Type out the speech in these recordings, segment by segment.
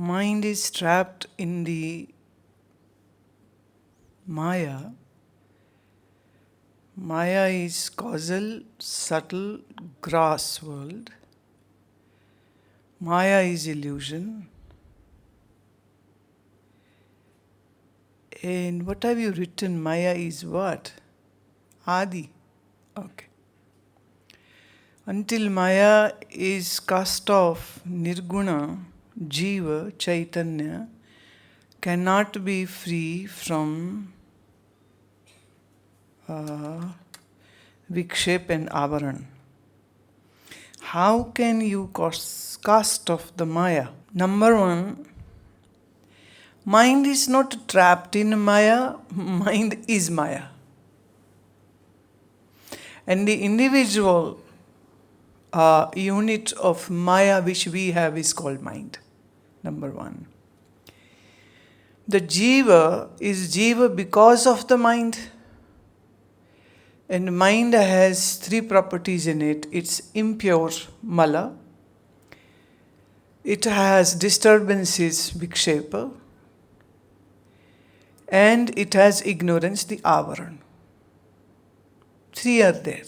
Mind is trapped in the Maya. Maya is causal, subtle, gross world. Maya is illusion. And what have you written? Maya is what? Adi. Okay. Until Maya is cast off, Nirguna, Jiva, Chaitanya cannot be free from Vikshep and Avaran. How can you cast off the Maya? Number one, mind is not trapped in Maya, mind is Maya. And the individual unit of Maya which we have is called mind. Number one. The Jiva is Jiva because of the mind. And mind has three properties in it. It's impure, mala. It has disturbances, vikshepa. And it has ignorance, the avaran. Three are there.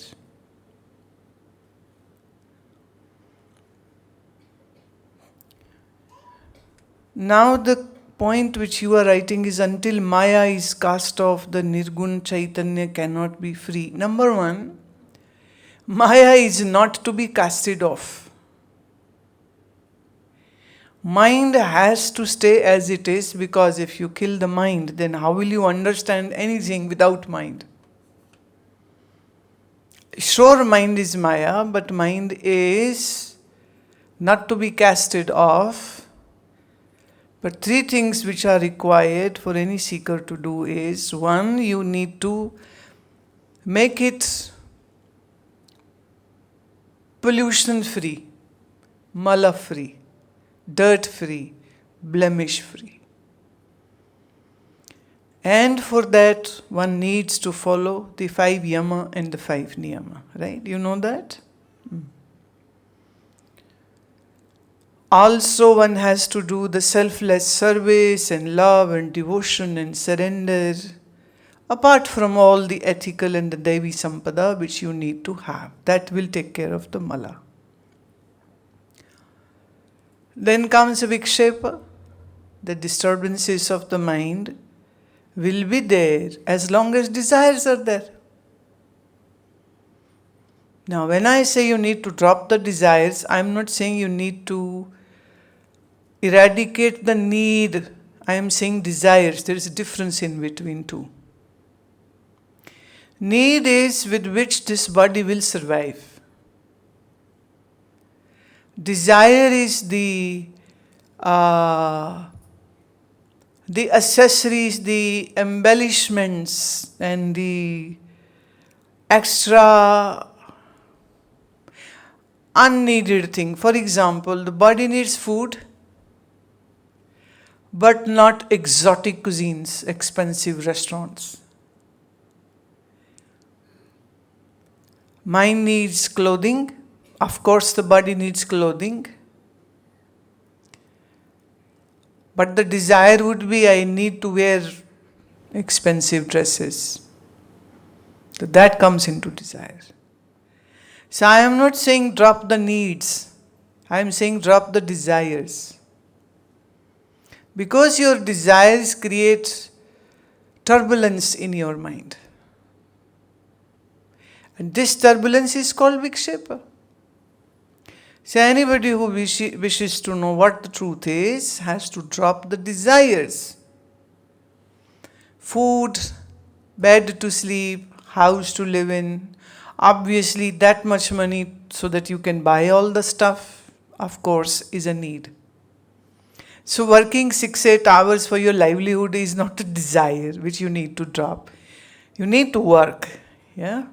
Now the point which you are writing is until Maya is cast off, the Nirgun Chaitanya cannot be free. Number one, Maya is not to be casted off. Mind has to stay as it is, because if you kill the mind, then how will you understand anything without mind? Sure, mind is Maya, but mind is not to be casted off. But three things which are required for any seeker to do is, one, you need to make it pollution free, mala free, dirt free, blemish free. And for that, one needs to follow the 5 yama and the 5 niyama, right? You know that? Also, one has to do the selfless service and love and devotion and surrender, apart from all the ethical and the Devi Sampada which you need to have. That will take care of the mala. Then comes Vikshepa. The disturbances of the mind will be there as long as desires are there. Now, when I say you need to drop the desires, I am not saying you need to eradicate the need. I am saying desires. There is a difference in between two. Need is with which this body will survive. Desire is the accessories, the embellishments, and the extra unneeded thing. For example, the body needs food, but not exotic cuisines, expensive restaurants. Mind needs clothing. Of course, the body needs clothing. But the desire would be, I need to wear expensive dresses. So that comes into desire. So I am not saying drop the needs. I am saying drop the desires. Because your desires create turbulence in your mind. And this turbulence is called Vikshepa. So anybody who wishes to know what the truth is has to drop the desires. Food, bed to sleep, house to live in. Obviously that much money so that you can buy all the stuff, of course, is a need. So working 6-8 hours for your livelihood is not a desire which you need to drop. You need to work. Yeah.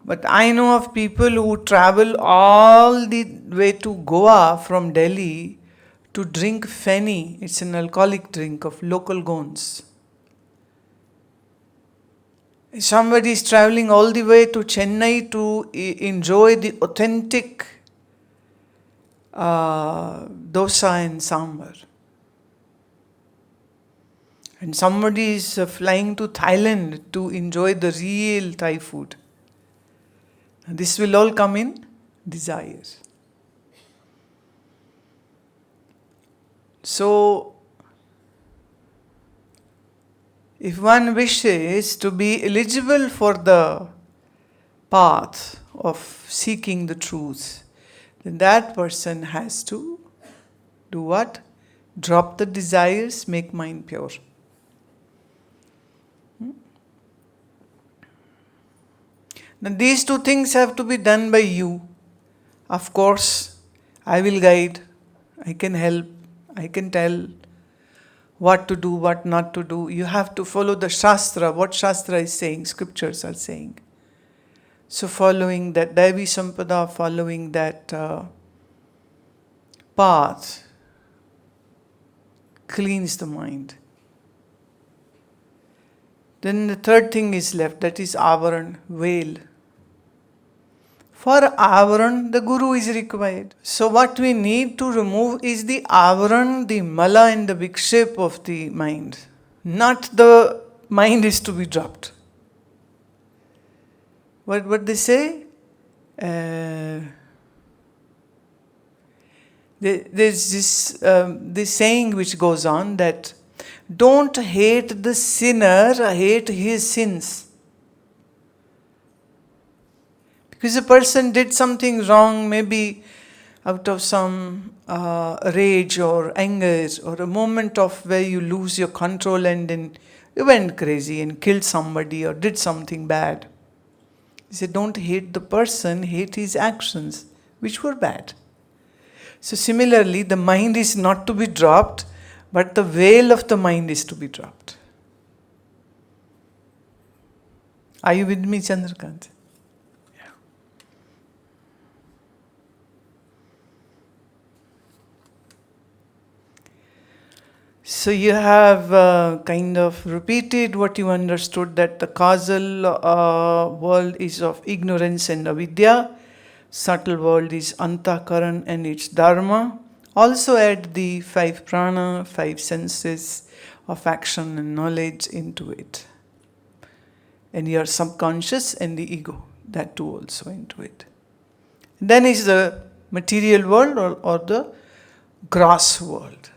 But I know of people who travel all the way to Goa from Delhi to drink feni. It's an alcoholic drink of local Gonds. Somebody is traveling all the way to Chennai to enjoy the authentic dosa and sambar. And somebody is flying to Thailand to enjoy the real Thai food. And this will all come in desire. So, if one wishes to be eligible for the path of seeking the truth, then that person has to do what? Drop the desires, make mind pure. Now these two things have to be done by you. Of course, I will guide, I can help, I can tell what to do, what not to do. You have to follow the Shastra, what Shastra is saying, scriptures are saying. So following that Daivi Sampada, following that path cleans the mind. Then the third thing is left, that is avaran, veil. For avaran, the Guru is required. So what we need to remove is the avaran, the mala and the vikshep of the mind. Not the mind is to be dropped. What they say? There's this saying which goes on that don't hate the sinner, hate his sins. Because a person did something wrong, maybe out of some rage or anger or a moment of where you lose your control and then you went crazy and killed somebody or did something bad. He said, don't hate the person, hate his actions, which were bad. So similarly, the mind is not to be dropped, but the veil of the mind is to be dropped. Are you with me, Chandrakant? So you have kind of repeated what you understood, that the causal world is of ignorance and avidya, subtle world is antakaran and its dharma. Also add the 5 prana, 5 senses of action and knowledge into it. And your subconscious and the ego, that too also into it. And then is the material world or the gross world.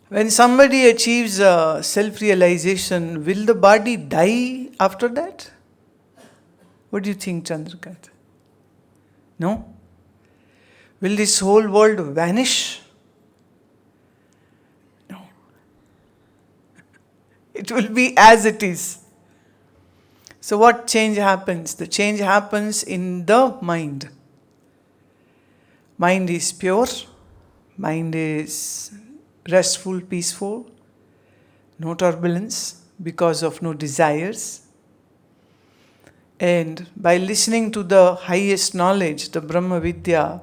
When somebody achieves self-realization, will the body die after that? What do you think, Chandrakant? No? Will this whole world vanish? No. It will be as it is. So what change happens? The change happens in the mind. Mind is pure. Mind is restful, peaceful, no turbulence because of no desires. And by listening to the highest knowledge, the Brahma Vidya,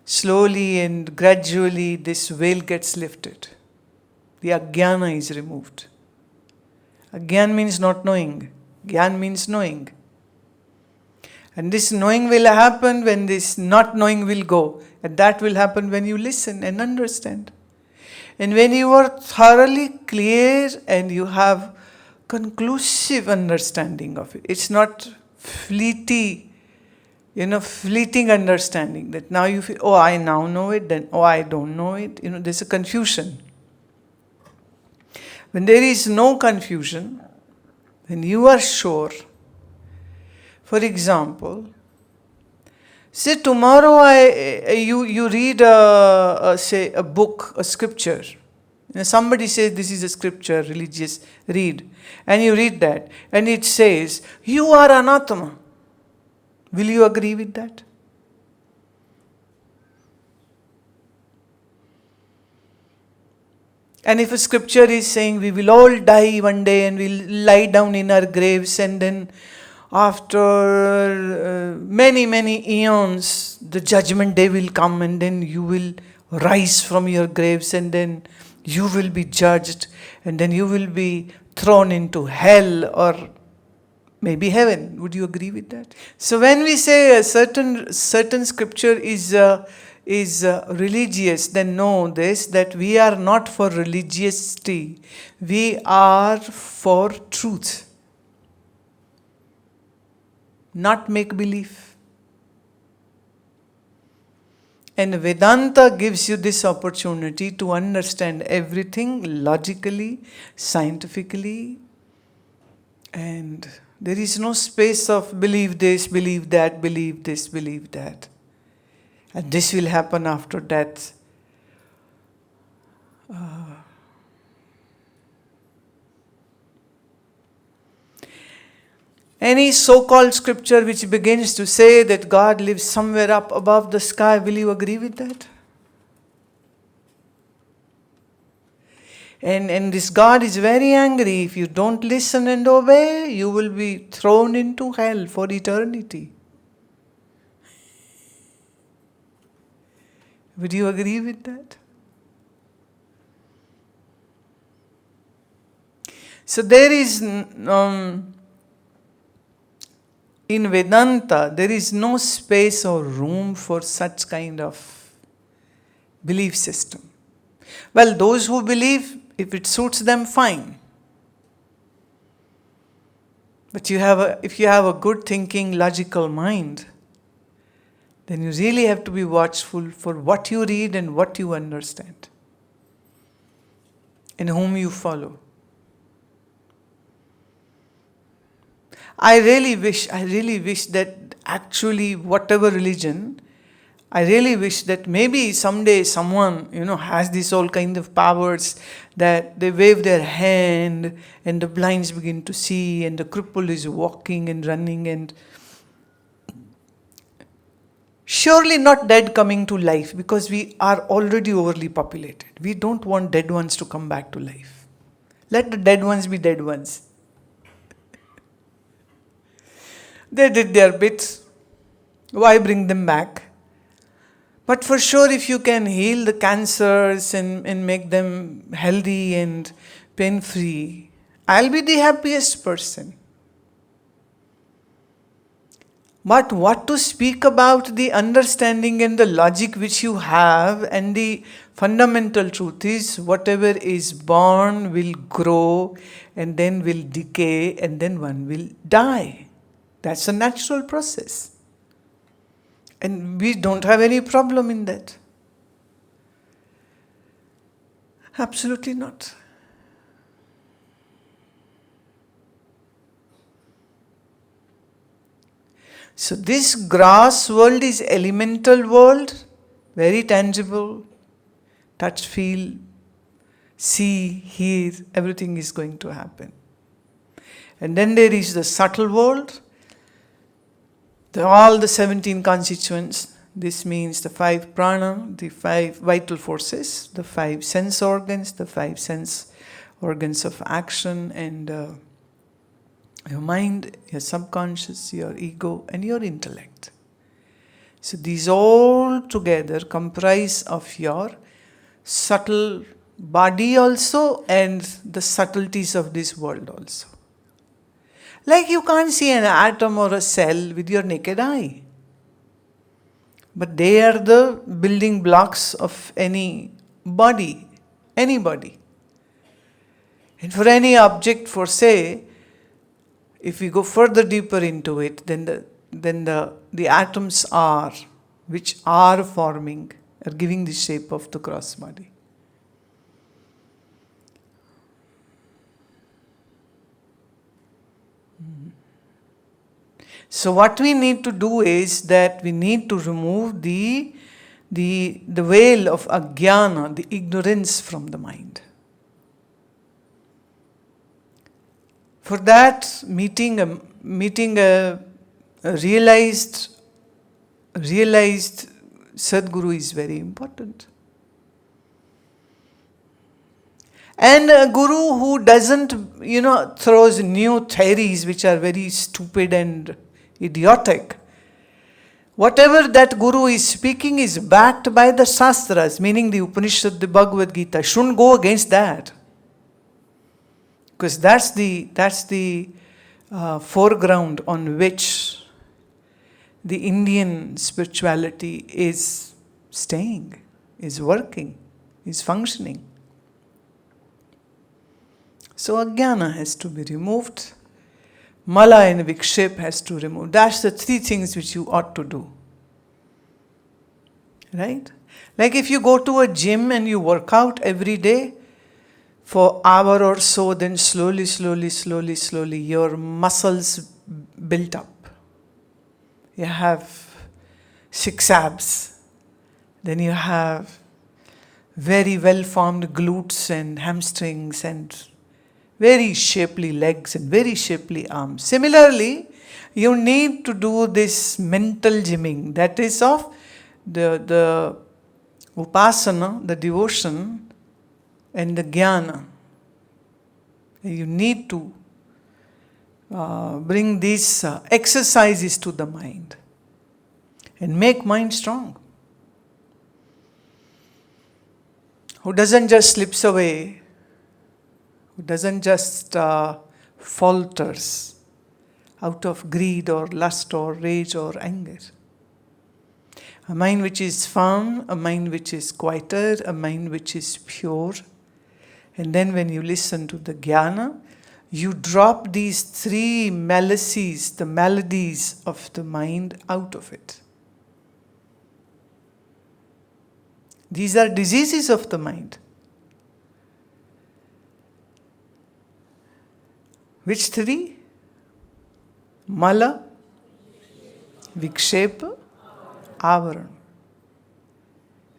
slowly and gradually this veil gets lifted. The ajnana is removed. Ajnana means not knowing. Gyan means knowing. And this knowing will happen when this not knowing will go. And that will happen when you listen and understand. And when you are thoroughly clear and you have conclusive understanding of it, it's not fleeting understanding that now you feel, oh, I now know it, then, oh, I don't know it. There's a confusion. When there is no confusion, when you are sure, for example, say tomorrow you read a book, a scripture. Somebody says this is a scripture, religious, read. And you read that. And it says, you are anatma. Will you agree with that? And if a scripture is saying we will all die one day and we'll lie down in our graves and then after many, many eons, the judgment day will come and then you will rise from your graves and then you will be judged and then you will be thrown into hell or maybe heaven. Would you agree with that? So when we say a certain scripture is religious, then know this, that we are not for religiosity. We are for truth, not make belief. And Vedanta gives you this opportunity to understand everything logically, scientifically, and there is no space of believe this, believe that, believe this, believe that. And this will happen after death. Any so-called scripture which begins to say that God lives somewhere up above the sky, will you agree with that? And this God is very angry. If you don't listen and obey, you will be thrown into hell for eternity. Would you agree with that? So there is, in Vedanta, there is no space or room for such kind of belief system. Well, those who believe, if it suits them, fine. But if you have a good thinking, logical mind, then you really have to be watchful for what you read and what you understand, and whom you follow. I really wish that actually whatever religion, I really wish that maybe someday someone, has these all kind of powers that they wave their hand and the blinds begin to see and the cripple is walking and running, and surely not dead coming to life, because we are already overly populated. We don't want dead ones to come back to life. Let the dead ones be dead ones. They did their bit. Why bring them back? But for sure, if you can heal the cancers and make them healthy and pain-free, I'll be the happiest person. But what to speak about the understanding and the logic which you have, and the fundamental truth is whatever is born will grow and then will decay and then one will die. That's a natural process. And we don't have any problem in that. Absolutely not. So this grass world is elemental world, very tangible, touch, feel, see, hear, everything is going to happen. And then there is the subtle world, all the 17 constituents. This means the 5 prana, the 5 vital forces, the 5 sense organs, the 5 sense organs of action, and your mind, your subconscious, your ego, and your intellect. So these all together comprise of your subtle body also and the subtleties of this world also. Like you can't see an atom or a cell with your naked eye. But they are the building blocks of any body, anybody. And for any object, for say, if we go further deeper into it, then the atoms which are forming, are giving the shape of the cross body. So what we need to do is that we need to remove the veil of ajnana, the ignorance from the mind. For that, meeting a realized Sadguru is very important. And a guru who doesn't, throws new theories which are very stupid and idiotic. Whatever that guru is speaking is backed by the Shastras, meaning the Upanishad, the Bhagavad Gita. Shouldn't go against that. Because that's the foreground on which the Indian spirituality is staying, is working, is functioning. So Ajnana has to be removed. Mala and Vikshep has to remove. That's the three things which you ought to do. Right? Like if you go to a gym and you work out every day for an hour or so, then slowly your muscles built up. You have 6 abs. Then you have very well formed glutes and hamstrings and very shapely legs and very shapely arms. Similarly, you need to do this mental gymming, that is of the upasana, the devotion, and the jnana. You need to bring these exercises to the mind and make mind strong. Who doesn't just slips away, who doesn't just falters out of greed or lust or rage or anger. A mind which is firm, a mind which is quieter, a mind which is pure. And then when you listen to the jnana, you drop these 3 malices, the maladies of the mind out of it. These are diseases of the mind. Which 3? Mala, Vikshepa, Avaran.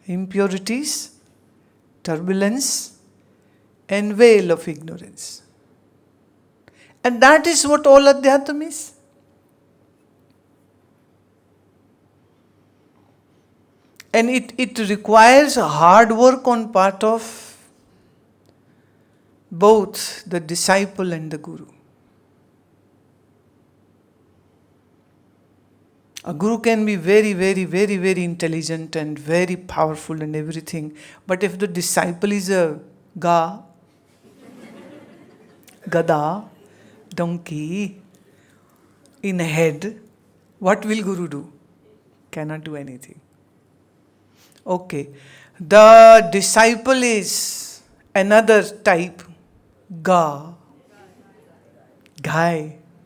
Impurities, turbulence, and veil of ignorance. And that is what all Adhyatma is. And it requires hard work on part of both the disciple and the guru. A guru can be very intelligent and very powerful and everything. But if the disciple is a gada, donkey, in a head, what will guru do? Cannot do anything. Okay. The disciple is another type. Gai,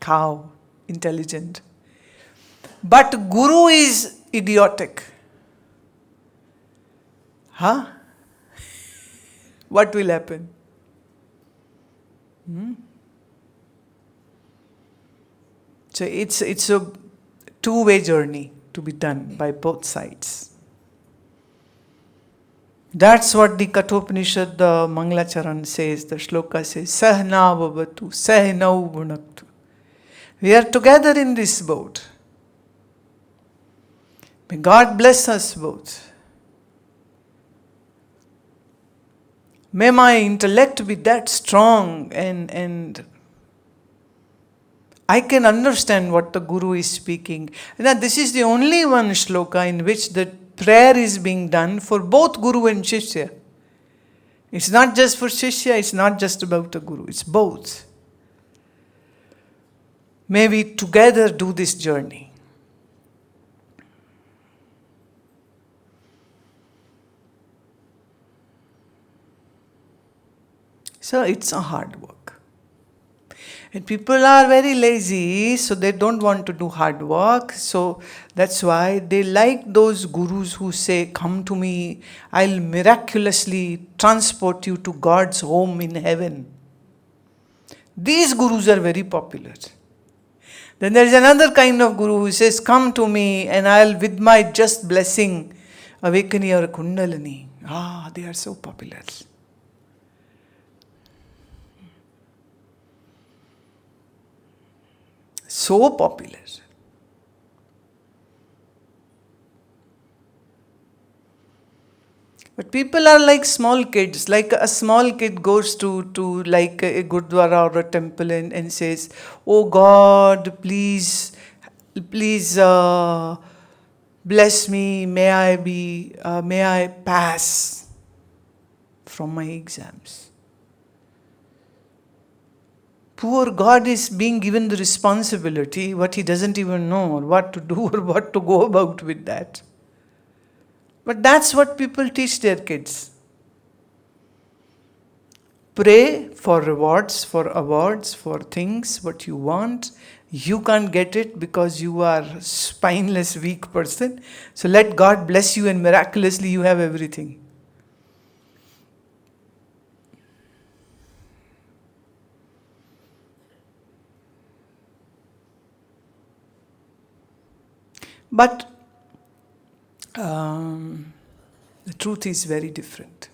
cow, intelligent. But guru is idiotic. What will happen? So it's a two-way journey to be done by both sides. That's what the Kathopanishad, the Mangalacharan says, the shloka says, Sahna vavatu, sahnau bhunaktu. We are together in this boat. May God bless us both. May my intellect be that strong and I can understand what the Guru is speaking. Now this is the only one shloka in which the prayer is being done for both Guru and Shishya. It's not just for Shishya, it's not just about the Guru, it's both. May we together do this journey. So it's a hard work. And people are very lazy, so they don't want to do hard work. So that's why they like those gurus who say, come to me, I'll miraculously transport you to God's home in heaven. These gurus are very popular. Then there is another kind of guru who says, come to me and I'll with my just blessing awaken your kundalini. They are so popular. So popular. But people are like small kids. Like a small kid goes to like a gurdwara or a temple and says, oh God, please bless me. May I pass from my exams. poor God is being given the responsibility, what he doesn't even know, or what to do, or what to go about with that. But that's what people teach their kids. Pray for rewards, for awards, for things, what you want. You can't get it because you are a spineless, weak person. So let God bless you and miraculously you have everything. But the truth is very different.